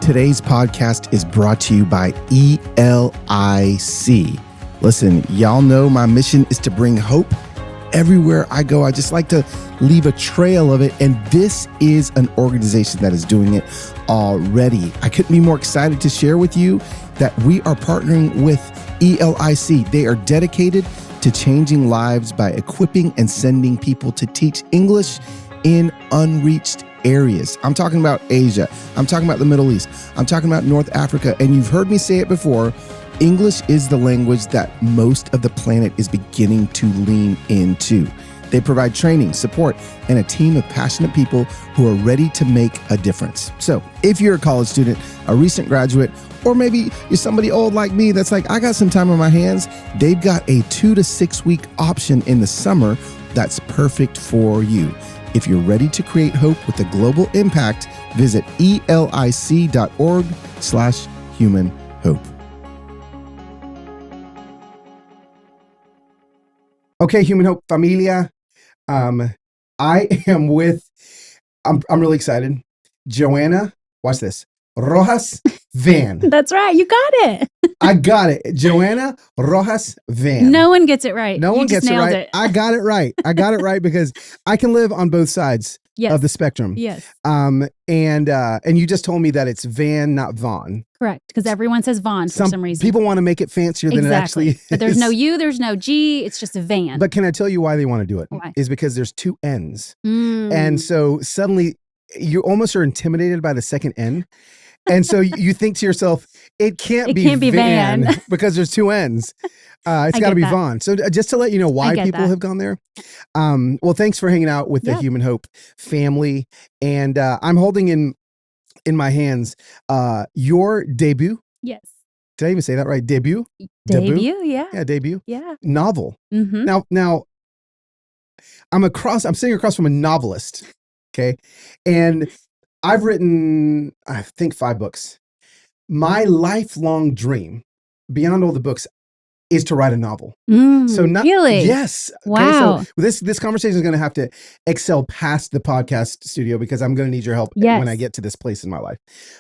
Today's podcast is brought to you by ELIC. Listen, y'all know my mission is to bring hope everywhere I go. I just like to leave a trail of it. And this is an organization that is doing it already. I couldn't be more excited to share with you that we are partnering with ELIC. They are dedicated to changing lives by equipping and sending people to teach English in unreached areas. I'm talking about Asia. I'm talking about the Middle East. I'm talking about North Africa. And you've heard me say it before, English is the language that most of the planet is beginning to lean into. They provide training, support, and a team of passionate people who are ready to make a difference. So if you're a college student, a recent graduate, or maybe you're somebody old like me that's like, I got some time on my hands, they've got a 2 to 6 week option in the summer that's perfect for you. If you're ready to create hope with a global impact, visit elic.org/human hope. Okay, Human Hope Familia. I'm really excited. Johanna, watch this. Rojas Vann. That's right. You got it. I got it. Johanna Rojas Vann. No one gets it right. No one gets it right. I got it right. I got it right because I can live on both sides of the spectrum. Yes. And you just told me that it's Van, not Vaughn. Correct. Because everyone says Vaughn for some reason. People want to make it fancier than it actually is. But there's no U, there's no G. It's just a van. But can I tell you why they want to do it? Why? Is because there's 2 N's. And so suddenly you almost are intimidated by the second N. And so you think to yourself, it can't be Van because there's 2 N's. It's got to be Vaughn. So just to let you know why people have gone there. Well, thanks for hanging out with the Human Hope family. And I'm holding in my hands your debut. Yes. Did I even say that right? Debut? Debut, yeah. Yeah, debut. Yeah. Novel. Mm-hmm. Now, I'm sitting across from a novelist. Okay. And I've written, I think, 5 books. My lifelong dream, beyond all the books, is to write a novel. So really? Yes. Wow. Okay, so this conversation is going to have to excel past the podcast studio because I'm going to need your help when I get to this place in my life.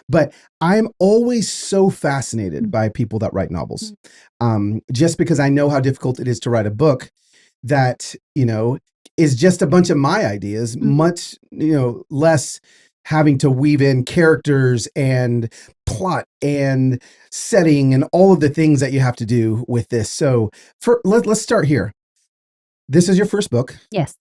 But I'm always so fascinated by people that write novels. Just because I know how difficult it is to write a book that, is just a bunch of my ideas, much, less having to weave in characters and plot and setting and all of the things that you have to do with this. So let's start here. This is your first book. Yes.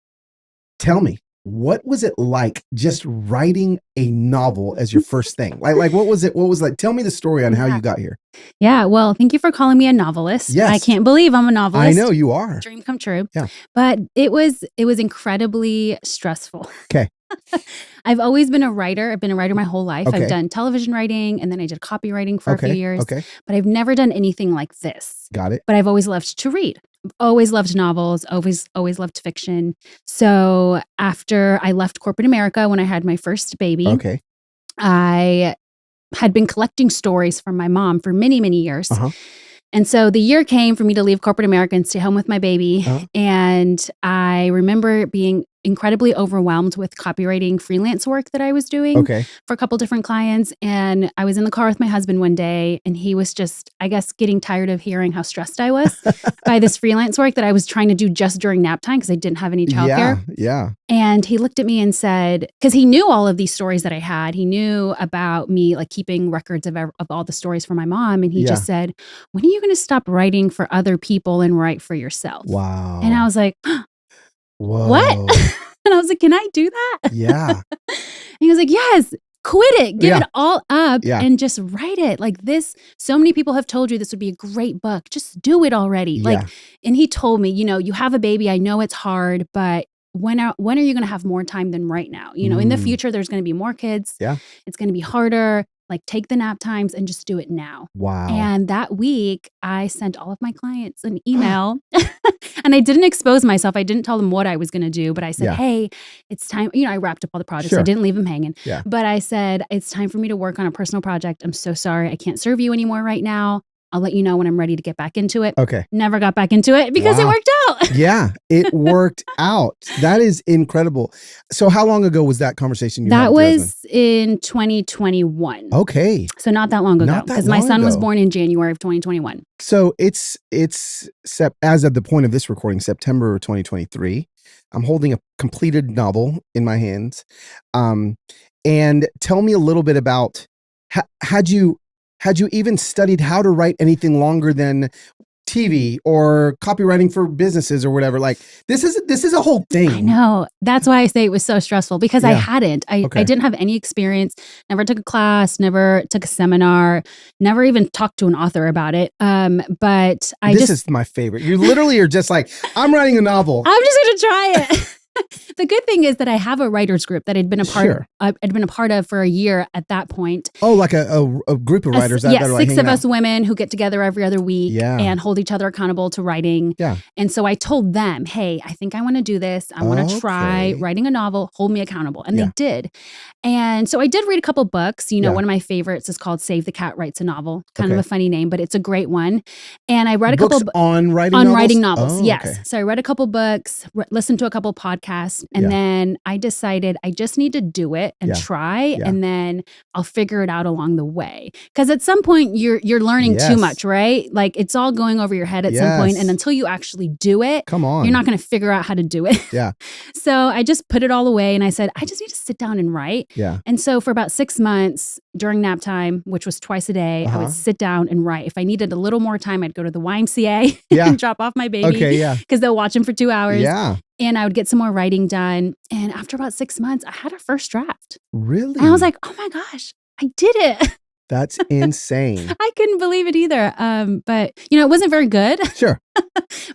Tell me, what was it like just writing a novel as your first thing? Like what was it? What was like? Tell me the story on how you got here. Yeah. Well, thank you for calling me a novelist. Yes. I can't believe I'm a novelist. I know you are. Dream come true. Yeah. But it was incredibly stressful. Okay. I've always been a writer. I've been a writer my whole life. Okay. Have done television writing and then I did copywriting for a few years. Okay. But I've never done anything like this. Got it. But I've always loved to read. Always loved novels, always loved fiction. So after I left corporate America when I had my first baby, I had been collecting stories from my mom for many, many years. And so the year came for me to leave corporate America and stay home with my baby. And I remember being incredibly overwhelmed with copywriting freelance work that I was doing for a couple different clients. And I was in the car with my husband one day and he was just, I guess, getting tired of hearing how stressed I was by this freelance work that I was trying to do just during nap time because I didn't have any childcare. Yeah. And he looked at me and said, because he knew all of these stories that I had, he knew about me like keeping records of all the stories for my mom. And he just said, when are you going to stop writing for other people and write for yourself? Wow. And I was like, whoa. What? And I was like, can I do that? Yeah. And he was like, yes, quit it. Give it all up and just write it. Like this, so many people have told you this would be a great book. Just do it already. Like, and he told me, you have a baby. I know it's hard, but when are you going to have more time than right now? In the future, there's going to be more kids. Yeah. It's going to be harder. Like take the nap times and just do it now. Wow. And that week I sent all of my clients an email and I didn't expose myself. I didn't tell them what I was going to do, but I said, hey, it's time. I wrapped up all the projects. I didn't leave them hanging, but I said, it's time for me to work on a personal project. I'm so sorry. I can't serve you anymore right now. I'll let you know when I'm ready to get back into it. Okay. Never got back into it because it worked out. out. Yeah, it worked out. That is incredible. So how long ago was that conversation you had? That was in 2021. Okay. So not that long ago, because my son was born in January of 2021. So it's as of the point of this recording, September 2023. I'm holding a completed novel in my hands. And tell me a little bit about, had you even studied how to write anything longer than TV or copywriting for businesses or whatever? Like this is a whole thing. I know. That's why I say it was so stressful, because I hadn't. I didn't have any experience, never took a class, never took a seminar, never even talked to an author about it. But this is my favorite. You literally are just like, I'm writing a novel. I'm just going to try it. The good thing is that I have a writers group that I'd been a part of for a year at that point. Oh, like a group of writers. Yes, 6 of us women who get together every other week and hold each other accountable to writing. Yeah. And so I told them, hey, I think I want to do this. I want to try writing a novel. Hold me accountable. And they did. And so I did read a couple books. You know, one of my favorites is called Save the Cat Writes a Novel. Kind of a funny name, but it's a great one. And I read a couple books on writing novels. Yes. Okay. So I read a couple books, listened to a couple podcasts, and then I decided I just need to do it and try, and then I'll figure it out along the way. Because at some point you're learning too much, right? Like it's all going over your head at some point, and until you actually do it, you're not going to figure out how to do it. Yeah. So I just put it all away, and I said, I just need to sit down and write. Yeah. And so for about 6 months during nap time, which was twice a day, I would sit down and write. If I needed a little more time, I'd go to the YMCA and drop off my baby. Because they'll watch him for 2 hours. Yeah. And I would get some more writing done. And after about 6 months, I had a first draft. Really? And I was like, oh my gosh, I did it. That's insane. I couldn't believe it either. But, it wasn't very good. Sure.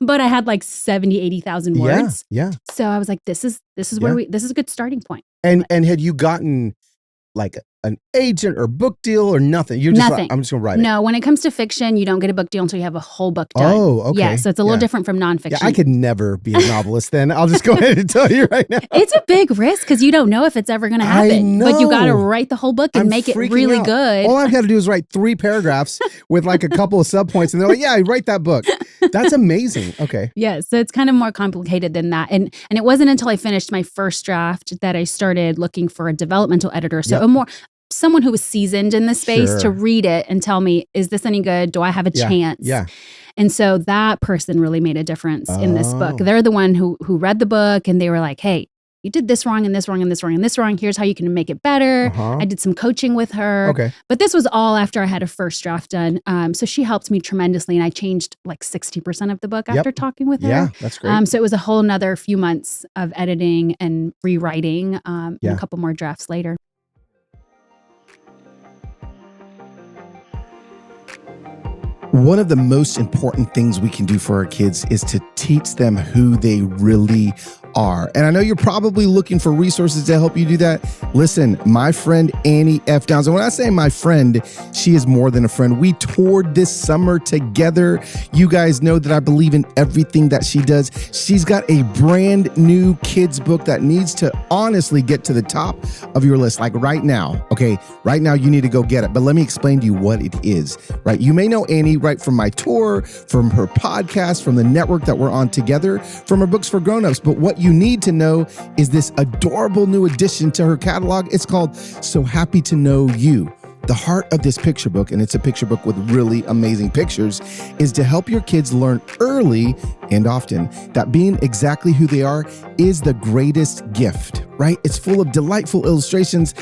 But I had like 70, 80,000 words. Yeah. So I was like, this is where this is a good starting point. And had you gotten like an agent or book deal or nothing? You're just like, I'm just going to write it. No, when it comes to fiction, you don't get a book deal until you have a whole book done. Oh, okay. Yeah, so it's a little different from nonfiction. Yeah, I could never be a novelist then. I'll just go ahead and tell you right now. It's a big risk because you don't know if it's ever going to happen. I know. But you got to write the whole book and make it really good. All I've got to do is write 3 paragraphs with like a couple of subpoints, and they're like, yeah, write that book. That's amazing. Okay. Yeah, so it's kind of more complicated than that. And it wasn't until I finished my first draft that I started looking for a developmental editor. So someone who was seasoned in this space to read it and tell me, is this any good? Do I have a chance? Yeah. And so that person really made a difference in this book. They're the one who read the book, and they were like, hey, you did this wrong and this wrong and this wrong and this wrong. Here's how you can make it better. I did some coaching with her. Okay. But this was all after I had a first draft done. So she helped me tremendously, and I changed like 60% of the book after talking with her. Yeah, that's great. So it was a whole nother few months of editing and rewriting and a couple more drafts later. One of the most important things we can do for our kids is to teach them who they really are. And I know you're probably looking for resources to help you do that. Listen, my friend Annie F. Downs, and when I say my friend, she is more than a friend. We toured this summer together. You guys know that I believe in everything that she does. She's got a brand new kids book that needs to honestly get to the top of your list. Like right now, okay? Right now you need to go get it. But let me explain to you what it is, right? You may know Annie right from my tour, from her podcast, from the network that we're on together, from her books for grown-ups. But what you need to know is this adorable new addition to her catalog. It's called So Happy to Know You. The heart of this picture book, and it's a picture book with really amazing pictures, is to help your kids learn early and often that being exactly who they are is the greatest gift, right? It's full of delightful illustrations,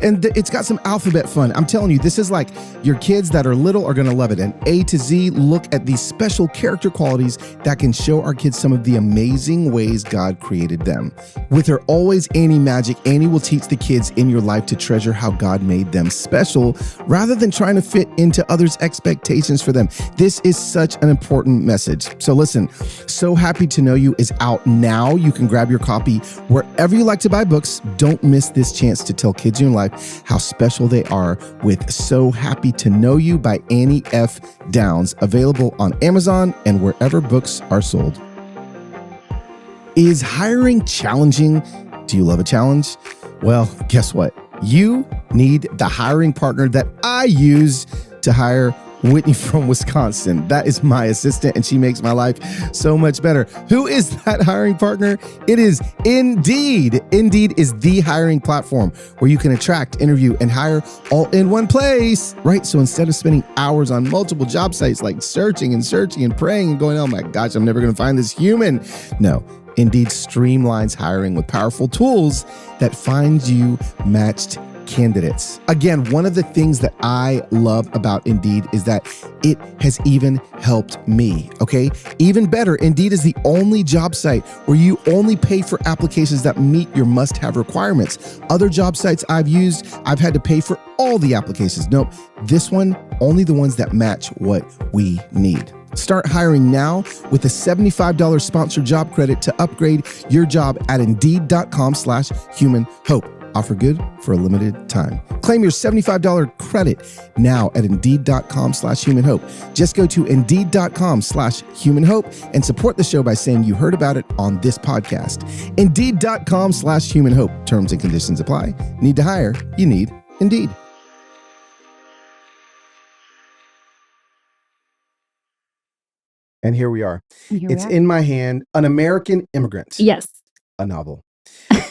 and it's got some alphabet fun. I'm telling you, this is like your kids that are little are going to love it. An A to Z look at these special character qualities that can show our kids some of the amazing ways God created them. With her Always Annie magic, Annie will teach the kids in your life to treasure how God made them special rather than trying to fit into others' expectations for them. This is such an important message. So listen, So Happy to Know You is out now. You can grab your copy wherever you like to buy books. Don't miss this chance to tell kids in your life how special they are with So Happy to Know You by Annie F. Downs, available on Amazon and wherever books are sold. Is hiring challenging? Do you love a challenge? Well, guess what? You need the hiring partner that I use to hire Whitney from Wisconsin. That is my assistant, and she makes my life so much better. Who is that hiring partner? It is Indeed. Indeed is the hiring platform where you can attract, interview, and hire all in one place, right? So instead of spending hours on multiple job sites, like searching and praying and going, oh my gosh, I'm never going to find this human. No, Indeed streamlines hiring with powerful tools that find you matched candidates. Again, one of the things that I love about Indeed is that it has even helped me, okay? Even better, Indeed is the only job site where you only pay for applications that meet your must-have requirements. Other job sites I've used, I've had to pay for all the applications. Nope, this one, only the ones that match what we need. Start hiring now with a $75 sponsored job credit to upgrade your job at Indeed.com/human hope. Offer good for a limited time. Claim your $75 credit now at Indeed.com/human hope. Just go to Indeed.com/human hope and support the show by saying you heard about it on this podcast. Indeed.com/human hope. Terms and conditions apply. Need to hire? You need Indeed. And here we are. It's in my hand, An American Immigrant. Yes. A novel.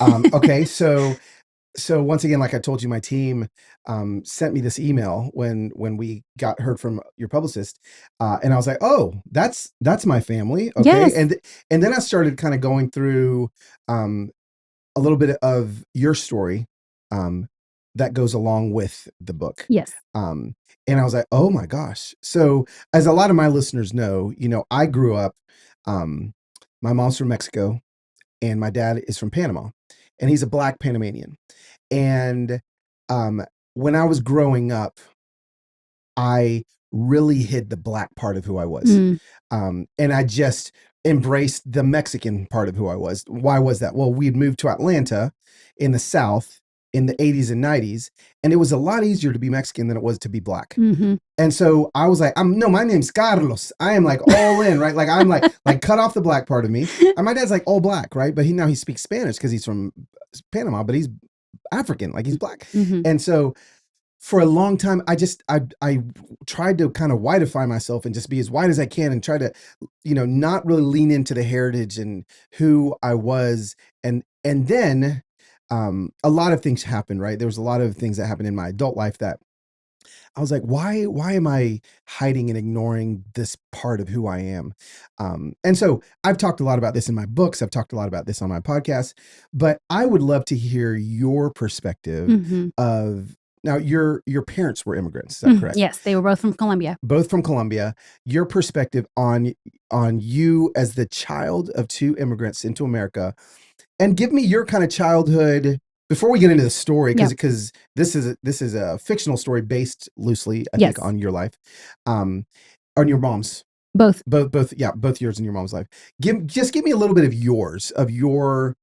Okay, so once again, like I told you, my team sent me this email when we heard from your publicist, and I was like, oh, that's my family. Okay, yes. And then I started kind of going through a little bit of your story that goes along with the book. Yes. And I was like, oh my gosh. So as a lot of my listeners know, I grew up, my mom's from Mexico and my dad is from Panama, and he's a Black Panamanian. And when I was growing up, I really hid the Black part of who I was. And I just embraced the Mexican part of who I was. Why was that? Well, we'd moved to Atlanta in the South in the 80s and 90s, and it was a lot easier to be Mexican than it was to be Black. Mm-hmm. And so I was like, no, my name's Carlos. I am like all in, right? Like I'm like cut off the Black part of me. And my dad's like all Black, right? But he speaks Spanish because he's from Panama, but he's African, like he's Black. Mm-hmm. And so for a long time, I tried to kind of whiteify myself and just be as white as I can and try to, not really lean into the heritage and who I was. And then a lot of things happened, right? There was a lot of things that happened in my adult life that I was like, why am I hiding and ignoring this part of who I am? And so I've talked a lot about this in my books. I've talked a lot about this on my podcast, but I would love to hear your perspective of, now your parents were immigrants, is that correct? Yes, they were both from Colombia. Both from Colombia. Your perspective on you as the child of two immigrants into America. And give me your kind of childhood before we get into the story, because this is a fictional story based loosely, I think, on your life, on your mom's. Both yours and your mom's life. Give me a little bit of your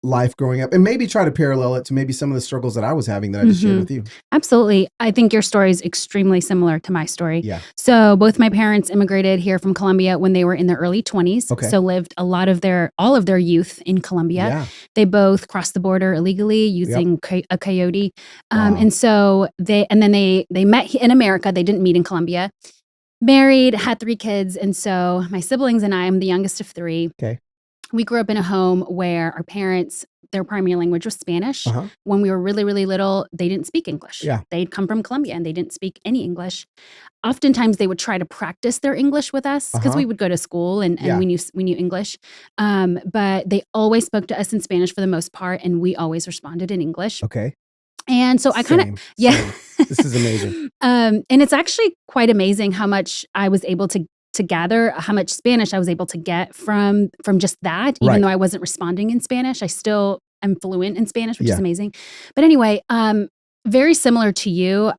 life growing up, and maybe try to parallel it to maybe some of the struggles that I was having that I just shared with you. Absolutely. I think your story is extremely similar to my story. Yeah. So both my parents immigrated here from Colombia when they were in their early 20s. Okay. So lived all of their youth in Colombia. Yeah. They both crossed the border illegally using a coyote. Wow. And so they met in America. They didn't meet in Colombia. Married, had 3 kids. And so my siblings and I'm the youngest of 3. Okay. We grew up in a home where our parents, their primary language was Spanish. When we were really, really little, they didn't speak English. Yeah. They'd come from Colombia and they didn't speak any English. Oftentimes they would try to practice their English with us because we would go to school and we knew English. But they always spoke to us in Spanish for the most part, and we always responded in English. Okay. And so I kind of, This is amazing. And it's actually quite amazing how much I was able to gather, how much Spanish I was able to get from just that. Even though I wasn't responding in Spanish, I still am fluent in Spanish, which is amazing. But anyway, very similar to you,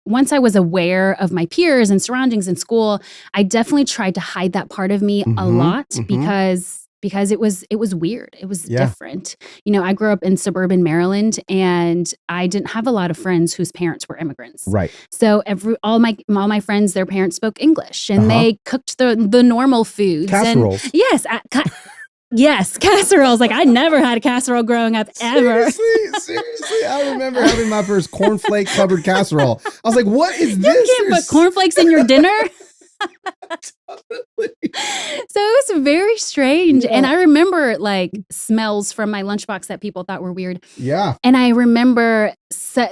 once I was aware of my peers and surroundings in school, I definitely tried to hide that part of me a lot because it was weird. It was different. I grew up in suburban Maryland, and I didn't have a lot of friends whose parents were immigrants. Right. So all my friends, their parents spoke English, and they cooked the normal foods. Casseroles. And yes, Yes, casseroles. Like I never had a casserole growing up ever. Seriously, I remember having my first cornflake covered casserole. I was like, "What is this?" You can't put cornflakes in your dinner. So it was very strange. Yeah. And I remember like smells from my lunchbox that people thought were weird. Yeah. And I remember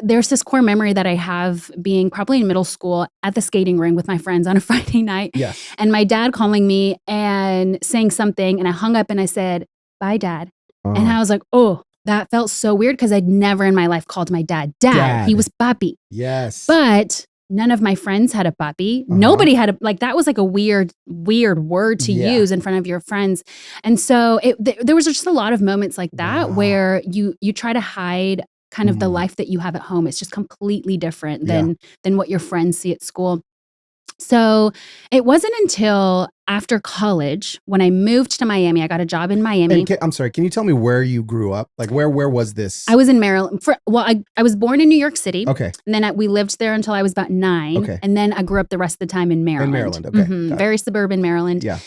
there's this core memory that I have being probably in middle school at the skating ring with my friends on a Friday night. Yes. And my dad calling me and saying something. And I hung up and I said, "Bye, Dad." And I was like, oh, that felt so weird because I'd never in my life called my dad. Dad. He was papi. Yes. But none of my friends had a papi. Nobody had that was like a weird word to use in front of your friends. And so there was just a lot of moments like that where you try to hide kind of the life that you have at home. It's just completely different than what your friends see at school. So it wasn't until after college when I moved to Miami, I got a job in Miami. I'm sorry, can you tell me where you grew up? Like where was this? I was in Maryland. I was born in New York City. Okay. And then we lived there until I was about 9. Okay. And then I grew up the rest of the time in Maryland. In Maryland, okay. Very suburban Maryland. Yeah.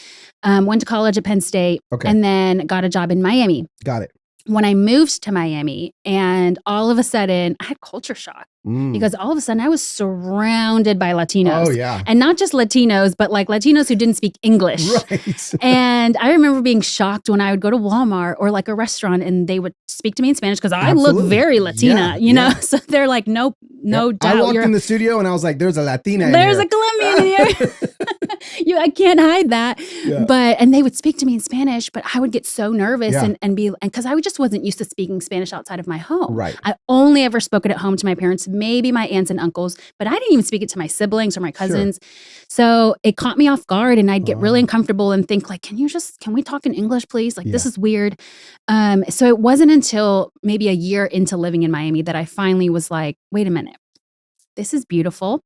Went to college at Penn State. Okay. And then got a job in Miami. Got it. When I moved to Miami and all of a sudden I had culture shock because all of a sudden I was surrounded by Latinos. Oh, yeah. And not just Latinos, but like Latinos who didn't speak English. Right. And I remember being shocked when I would go to Walmart or like a restaurant and they would speak to me in Spanish because I look very Latina, you know? So they're like, no doubt. I walked in the studio and I was like, there's a Latina in There's here. a Colombian in here. I can't hide that. Yeah. And they would speak to me in Spanish, but I would get so nervous and because I just wasn't used to speaking Spanish outside of my home. Right. I only ever spoke it at home to my parents, maybe my aunts and uncles, but I didn't even speak it to my siblings or my cousins. Sure. So it caught me off guard and I'd get really uncomfortable and think like, can we talk in English, please? Like, this is weird. So it wasn't until maybe a year into living in Miami that I finally was like, wait a minute. This is beautiful.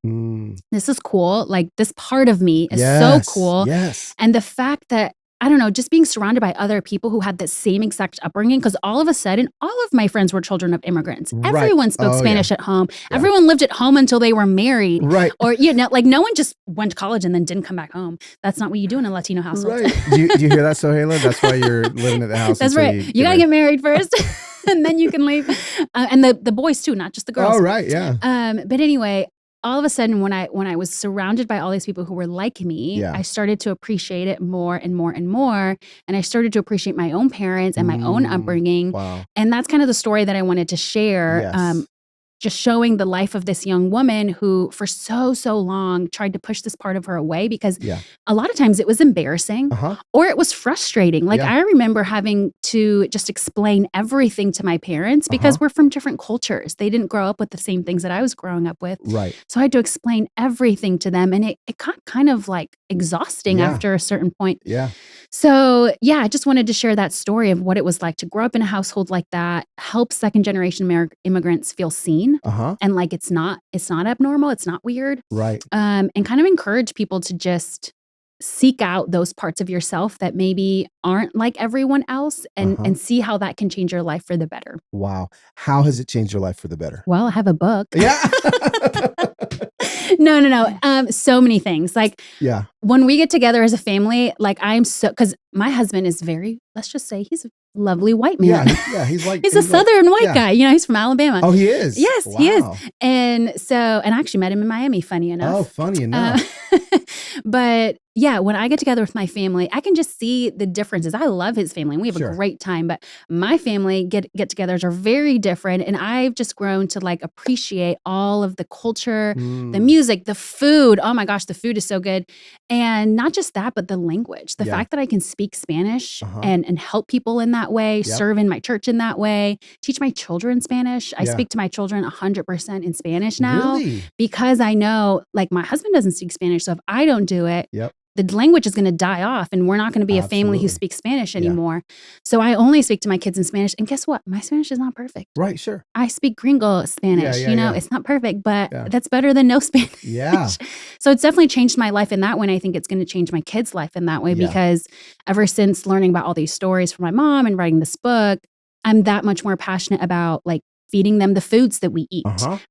This is cool. Like this part of me is so cool. Yes. And the fact that, I don't know, just being surrounded by other people who had the same exact upbringing, because all of a sudden, all of my friends were children of immigrants. Right. Everyone spoke Spanish at home. Yeah. Everyone lived at home until they were married. Right. Or, like no one just went to college and then didn't come back home. That's not what you do in a Latino household. Right. do you hear that, Sohaila? That's why you're living at the house. That's right. You got to get married first. And then you can leave. And the boys too, not just the girls. Oh, right. Yeah. But anyway, all of a sudden, when I was surrounded by all these people who were like me, I started to appreciate it more and more and more. And I started to appreciate my own parents and my own upbringing. Wow. And that's kind of the story that I wanted to share. Yes. Just showing the life of this young woman who for so long tried to push this part of her away because a lot of times it was embarrassing or it was frustrating. Like I remember having to just explain everything to my parents because we're from different cultures. They didn't grow up with the same things that I was growing up with. Right. So I had to explain everything to them and it got kind of like exhausting after a certain point. Yeah. So I just wanted to share that story of what it was like to grow up in a household like that, help second generation immigrants feel seen. And like it's not abnormal, it's not weird. Right. And kind of encourage people to just seek out those parts of yourself that maybe aren't like everyone else and see how that can change your life for the better. Wow. How has it changed your life for the better? Well, I have a book. Yeah. No. So many things. Like when we get together as a family, like because my husband is let's just say he's a lovely white man. Yeah, he's a Southern white guy. He's from Alabama. Oh, he is? Yes, wow. He is. And I actually met him in Miami, funny enough. Oh, funny enough. But when I get together with my family, I can just see the differences. I love his family and we have a great time, but my family get-togethers are very different. And I've just grown to like appreciate all of the culture, the music, the food. Oh my gosh, the food is so good. And not just that, but the language, the fact that I can speak Spanish and help people in that way, serve in my church in that way, teach my children Spanish. I speak to my children 100% in Spanish now because I know like my husband doesn't speak Spanish. So if I don't do it, the language is going to die off and we're not going to be a family who speaks Spanish anymore. So I only speak to my kids in Spanish. And guess what? My Spanish is not perfect. Right, sure. I speak gringo Spanish. It's not perfect, but that's better than no Spanish. Yeah. So it's definitely changed my life in that way. And I think it's going to change my kids' life in that way because ever since learning about all these stories from my mom and writing this book, I'm that much more passionate about like feeding them the foods that we eat,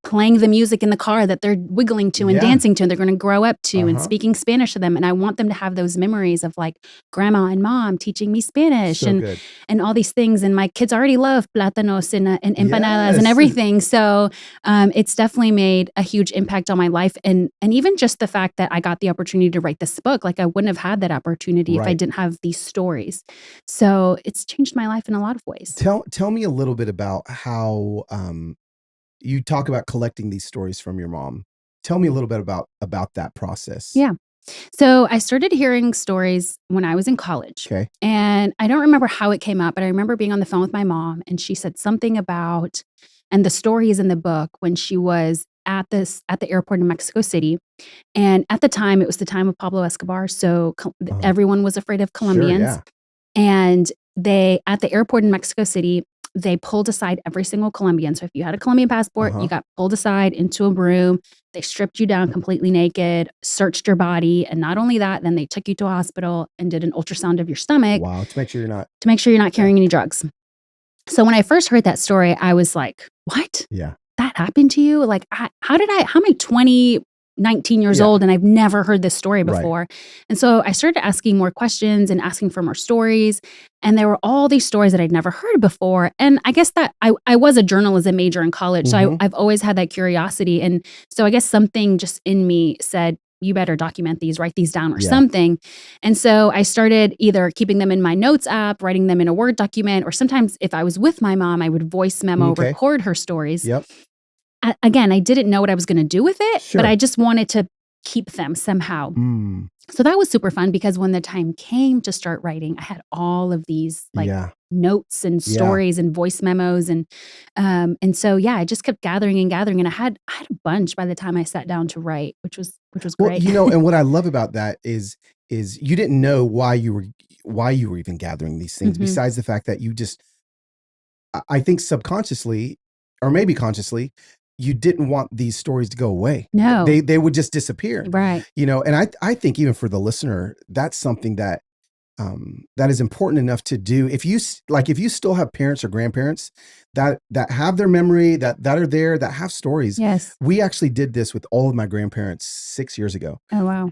playing the music in the car that they're wiggling to and dancing to and they're going to grow up to and speaking Spanish to them. And I want them to have those memories of like grandma and mom teaching me Spanish and all these things. And my kids already love plátanos and empanadas and everything. So it's definitely made a huge impact on my life. And even just the fact that I got the opportunity to write this book, like I wouldn't have had that opportunity if I didn't have these stories. So it's changed my life in a lot of ways. Tell me a little bit about how you talk about collecting these stories from your mom. Tell me a little bit about that process. Yeah. So I started hearing stories when I was in college. Okay. And I don't remember how it came up, but I remember being on the phone with my mom and she said something about, and the story is in the book, when she was at the airport in Mexico City. And at the time, it was the time of Pablo Escobar. So everyone was afraid of Colombians. Sure, And at the airport in Mexico City, they pulled aside every single Colombian. So if you had a Colombian passport, you got pulled aside into a room. They stripped you down completely naked, searched your body. And not only that, then they took you to a hospital and did an ultrasound of your stomach. Wow, to make sure you're not carrying any drugs. So when I first heard that story, I was like, what? Yeah. That happened to you? Like, how am I 19 years old and I've never heard this story before. Right. And so I started asking more questions and asking for more stories. And there were all these stories that I'd never heard before. And I guess that I was a journalism major in college. So I've always had that curiosity. And so I guess something just in me said, you better document these, write these down or something. And so I started either keeping them in my notes app, writing them in a Word document, or sometimes if I was with my mom, I would voice memo, record her stories. Yep. Again, I didn't know what I was going to do with it, but I just wanted to keep them somehow. So that was super fun because when the time came to start writing, I had all of these notes and stories and voice memos. And so, I just kept gathering and gathering. And I had a bunch by the time I sat down to write, which was great. Well, and what I love about that is you didn't know why you were even gathering these things, besides the fact that you just, I think subconsciously, or maybe consciously, you didn't want these stories to go away. No. They would just disappear. Right. And I think even for the listener, that's something that that is important enough to do. If you still have parents or grandparents that have their memory, that are there, that have stories. Yes. We actually did this with all of my grandparents 6 years ago. Oh, wow.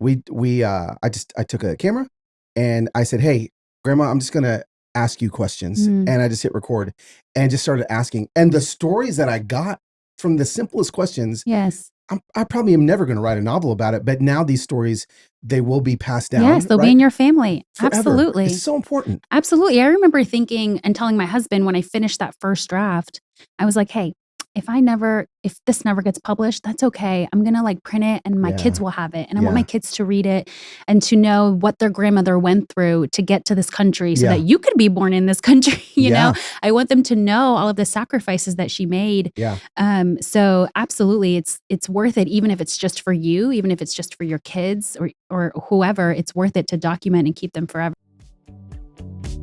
I took a camera and I said, hey, Grandma, I'm just going to ask you questions. And I just hit record and just started asking. And the stories that I got from the simplest questions. Yes. I probably am never going to write a novel about it, but now these stories, they will be passed down. Yes, they'll be in your family. Forever. Absolutely. It's so important. Absolutely. I remember thinking and telling my husband when I finished that first draft, I was like, hey, if this never gets published, that's okay. I'm going to print it and my kids will have it. And I want my kids to read it and to know what their grandmother went through to get to this country so that you could be born in this country. You know, I want them to know all of the sacrifices that she made. Yeah. So absolutely. It's worth it. Even if it's just for you, even if it's just for your kids or whoever, it's worth it to document and keep them forever.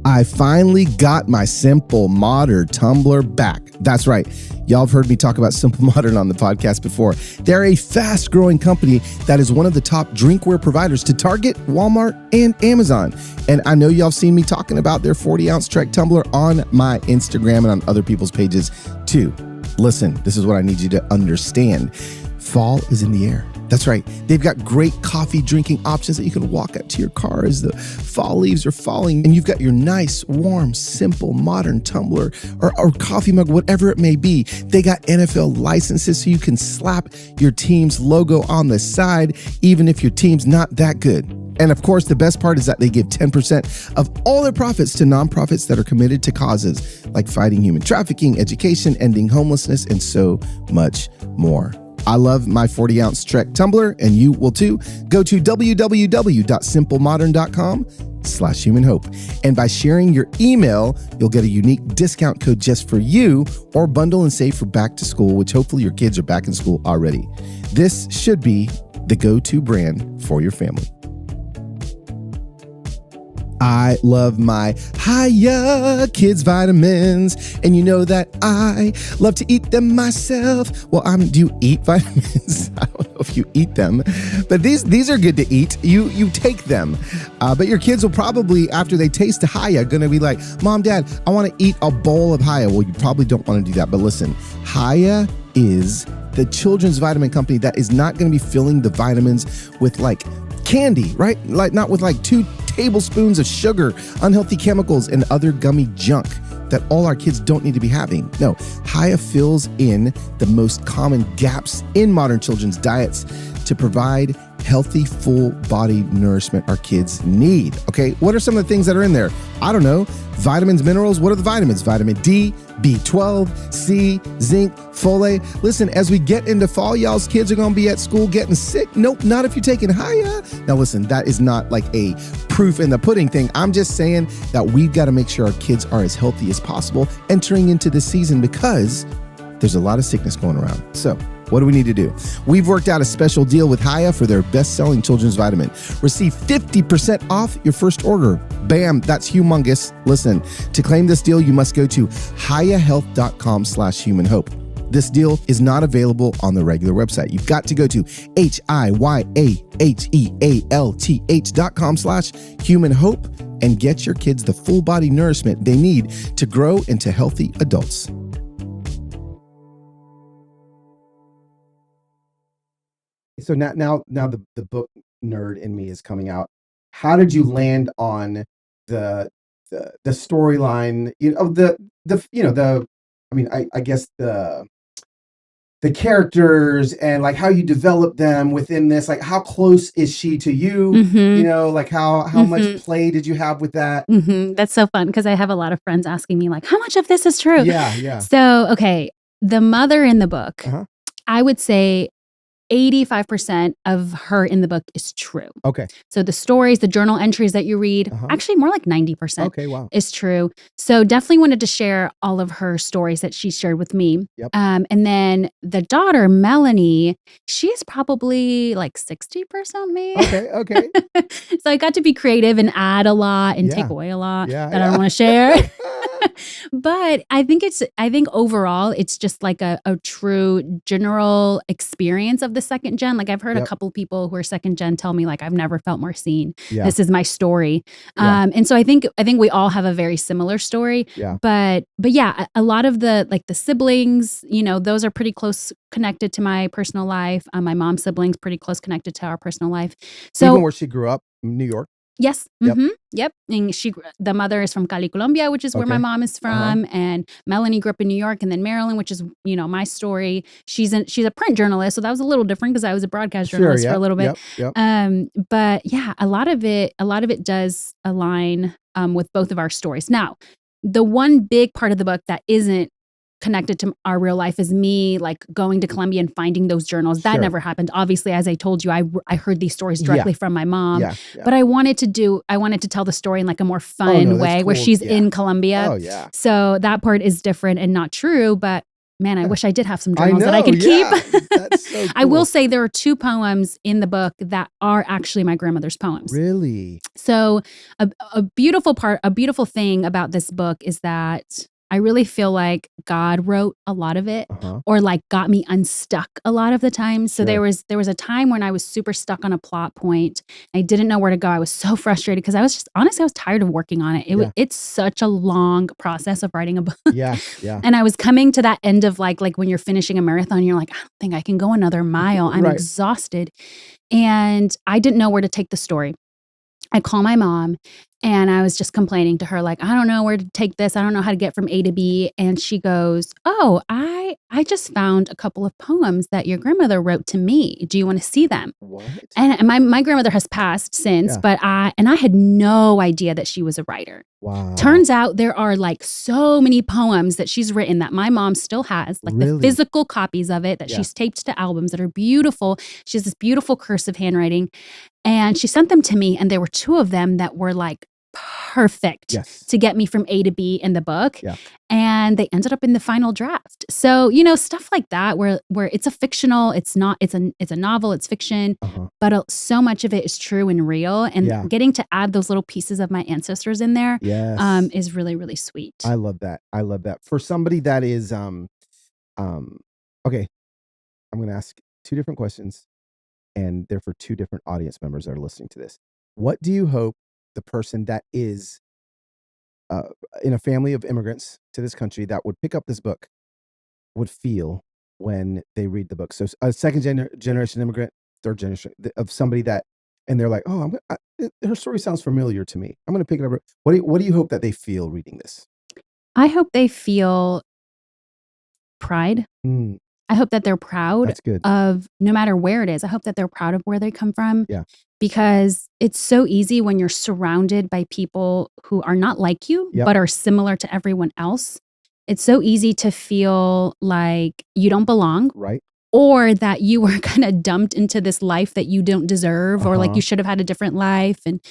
I finally got my Simple Modern tumbler back. That's right. Y'all have heard me talk about Simple Modern on the podcast before. They're a fast-growing company that is one of the top drinkware providers to Target, Walmart, and Amazon. And I know y'all have seen me talking about their 40-ounce Trek tumbler on my Instagram and on other people's pages too. Listen, this is what I need you to understand. Fall is in the air. That's right. They've got great coffee drinking options that you can walk out to your car as the fall leaves are falling. And you've got your nice, warm, simple, modern tumbler or coffee mug, whatever it may be. They got NFL licenses so you can slap your team's logo on the side, even if your team's not that good. And of course, the best part is that they give 10% of all their profits to nonprofits that are committed to causes like fighting human trafficking, education, ending homelessness, and so much more. I love my 40-ounce Trek tumbler, and you will too. Go to www.simplemodern.com/humanhope. And by sharing your email, you'll get a unique discount code just for you, or bundle and save for back to school, which hopefully your kids are back in school already. This should be the go-to brand for your family. I love my Hiya Kids vitamins, and you know that I love to eat them myself. Well, do you eat vitamins? I don't know if you eat them, But these are good to eat. You take them. But your kids will probably, after they taste the Haya, going to be like, Mom, Dad, I want to eat a bowl of Haya. Well, you probably don't want to do that. But listen, Haya is the children's vitamin company that is not going to be filling the vitamins with like candy, right? Like not with like 2 tablespoons of sugar, unhealthy chemicals, and other gummy junk that all our kids don't need to be having. No, Haya fills in the most common gaps in modern children's diets to provide healthy, full-body nourishment our kids need. Okay, what are some of the things that are in there? I don't know. Vitamins, minerals. What are the vitamins? Vitamin D, B12, C, zinc, folate. Listen, as we get into fall, y'all's kids are going to be at school getting sick. Nope, not if you're taking Haya. Now listen, that is not like a proof in the pudding thing. I'm just saying that we've got to make sure our kids are as healthy as possible entering into this season because there's a lot of sickness going around. So what do we need to do? We've worked out a special deal with Haya for their best-selling children's vitamin. Receive 50% off your first order. Bam, that's humongous. Listen, to claim this deal, you must go to hayahealth.com/humanhope. This deal is not available on the regular website. You've got to go to HIYAHEALTH.com/humanhope and get your kids the full body nourishment they need to grow into healthy adults. So now the book nerd in me is coming out. How did you land on the storyline? I guess the characters and like how you develop them within this. Like how close is she to you? Mm-hmm. Like how Mm-hmm. much play did you have with that? Mm-hmm. That's so fun because I have a lot of friends asking me like, how much of this is true? Yeah. So, okay, the mother in the book, I would say 85% of her in the book is true. Okay. So the stories, the journal entries that you read, actually more like 90% Okay, wow. is true. So definitely wanted to share all of her stories that she shared with me. Yep. And then the daughter, Melanie, she's probably like 60% me. Okay. So I got to be creative and add a lot and take away a lot that I don't want to share. But I think overall, it's just like a true general experience of the second gen. Like I've heard a couple people who are second gen tell me like, I've never felt more seen. Yeah. This is my story. And so I think we all have a very similar story. Yeah. But yeah, a lot of the siblings, those are pretty close connected to my personal life. My mom's siblings pretty close connected to our personal life. So even where she grew up, New York. Yes. Mm-hmm. Yep. And the mother is from Cali, Colombia, which is where my mom is from. And Melanie grew up in New York and then Maryland, which is, my story. She's a print journalist. So that was a little different because I was a broadcast journalist for a little bit. Yep. But yeah, a lot of it does align with both of our stories. Now, the one big part of the book that isn't connected to our real life is me like going to Colombia and finding those journals. That never happened. Obviously, as I told you, I heard these stories directly from my mom. But I wanted to tell the story in like a more fun way where she's in Colombia. Oh yeah. So that part is different and not true, but man, I wish I did have some journals that I could keep. That's so cool. I will say there are 2 poems in the book that are actually my grandmother's poems. Really? So a beautiful thing about this book is that I really feel like God wrote a lot of it or like got me unstuck a lot of the time. So there was a time when I was super stuck on a plot point. I didn't know where to go. I was so frustrated because I was tired of working on it. It's such a long process of writing a book. Yeah. And I was coming to that end of like when you're finishing a marathon, you're like, I don't think I can go another mile. I'm exhausted. And I didn't know where to take the story. I call my mom and I was just complaining to her, like, I don't know where to take this. I don't know how to get from A to B. And she goes, oh, I just found a couple of poems that your grandmother wrote to me. Do you want to see them? What? And my grandmother has passed since, but I had no idea that she was a writer. Wow. Turns out there are like so many poems that she's written that my mom still has, like the physical copies of it that she's taped to albums that are beautiful. She has this beautiful cursive handwriting. And she sent them to me, and there were 2 of them that were like perfect to get me from A to B in the book. Yeah. And they ended up in the final draft. So, stuff like that where it's it's a novel, it's fiction, but so much of it is true and real. And getting to add those little pieces of my ancestors in there is really, really sweet. I love that. For somebody that is, okay, I'm going to ask 2 different questions. and they're for two different audience members that are listening to this. What do you hope the person that is in a family of immigrants to this country that would pick up this book would feel when they read the book? So a second generation immigrant, third generation of somebody that, and they're like, oh, her story sounds familiar to me. I'm going to pick it up. What do you hope that they feel reading this? I hope they feel pride. I hope that they're proud of, no matter where it is, I hope that they're proud of where they come from. Yeah. Because it's so easy when you're surrounded by people who are not like you, but are similar to everyone else. It's so easy to feel like you don't belong. Right. Or that you were kind of dumped into this life that you don't deserve, or like you should have had a different life. And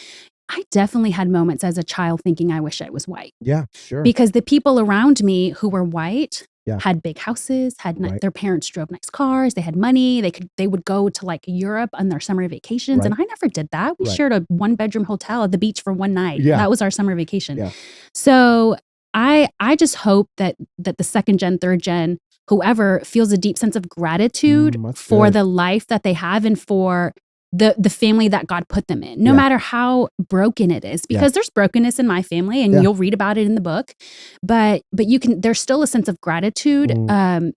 I definitely had moments as a child thinking I wish I was white. Yeah, sure. Because the people around me who were white had big houses, had their parents drove nice cars, they had money, they would go to like Europe on their summer vacations. And I never did that. We shared a 1-bedroom hotel at the beach for one night. Yeah. That was our summer vacation. Yeah. So I just hope that the second gen, third gen, whoever feels a deep sense of gratitude for the life that they have and for the family that God put them in, no matter how broken it is, because there's brokenness in my family and you'll read about it in the book, but there's still a sense of gratitude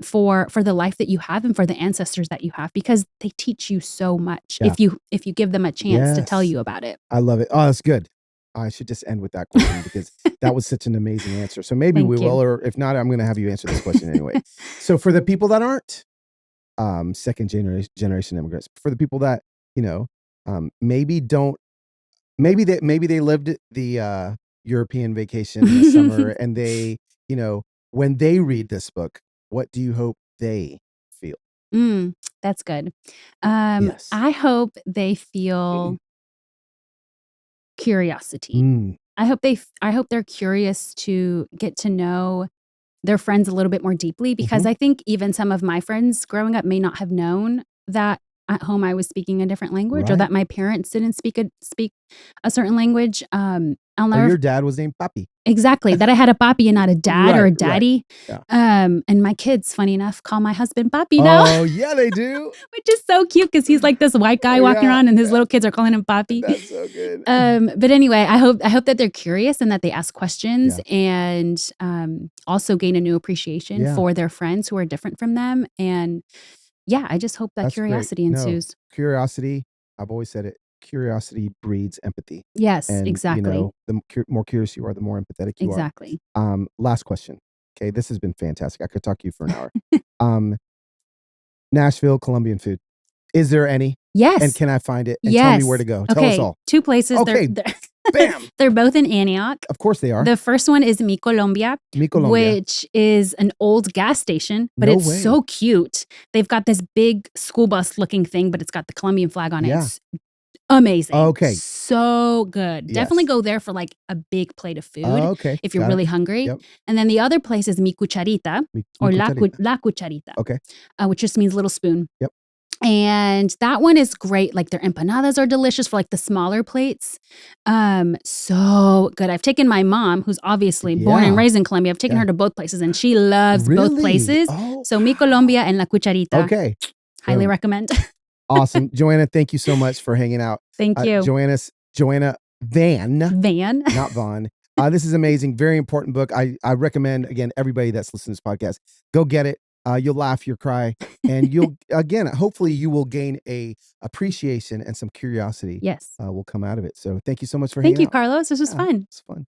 for the life that you have and for the ancestors that you have, because they teach you so much if you give them a chance to tell you about it. I love it. Oh, that's good. I should just end with that question because that was such an amazing answer. So maybe we will, or if not, I'm going to have you answer this question anyway. So for the people that aren't second generation immigrants, for the people that, maybe they lived the European vacation in the summer and they, when they read this book, what do you hope they feel? That's good. I hope they feel curiosity. I hope they're curious to get to know their friends a little bit more deeply, because I think even some of my friends growing up may not have known that at home I was speaking a different language, or that my parents didn't speak a certain language. Your dad was named Papi. Exactly. That I had a papi and not a dad or a daddy. Right. Yeah. And my kids, funny enough, call my husband Papi now. Oh, yeah, they do. Which is so cute because he's like this white guy walking around and his little kids are calling him Papi. That's so good. But anyway, I hope that they're curious and that they ask questions and also gain a new appreciation for their friends who are different from them. And I just hope that curiosity ensues. Curiosity, I've always said it. Curiosity breeds empathy. Yes, and, exactly. The more curious you are, the more empathetic you are. Exactly. Last question. Okay, this has been fantastic. I could talk to you for an hour. Nashville Colombian food. Is there any? Yes. And can I find it? And tell me where to go. Tell us all. 2 places. Okay. Bam. They're both in Antioch. Of course they are. The first one is Mi Colombia, which is an old gas station, but it's so cute. They've got this big school bus looking thing, but it's got the Colombian flag on it. It's amazing. Okay. So good. Yes. Definitely go there for like a big plate of food if you're really hungry. Yep. And then the other place is Mi Cucharita or La Cucharita, which just means little spoon. Yep. And that one is great. Like their empanadas are delicious for like the smaller plates. So good. I've taken my mom, who's obviously born and raised in Colombia. I've taken her to both places and she loves both places. Oh, so Mi Colombia and La Cucharita. Okay. Highly recommend. Awesome. Johanna, thank you so much for hanging out. Thank you. Johanna Vann. Not Vaughn. This is amazing. Very important book. I recommend, again, everybody that's listening to this podcast, go get it. You'll laugh, you'll cry, and you'll, again, hopefully you will gain a appreciation and some curiosity. Yes. Will come out of it. So thank you so much for hanging out. Thank you, Carlos. This was fun. It's fun.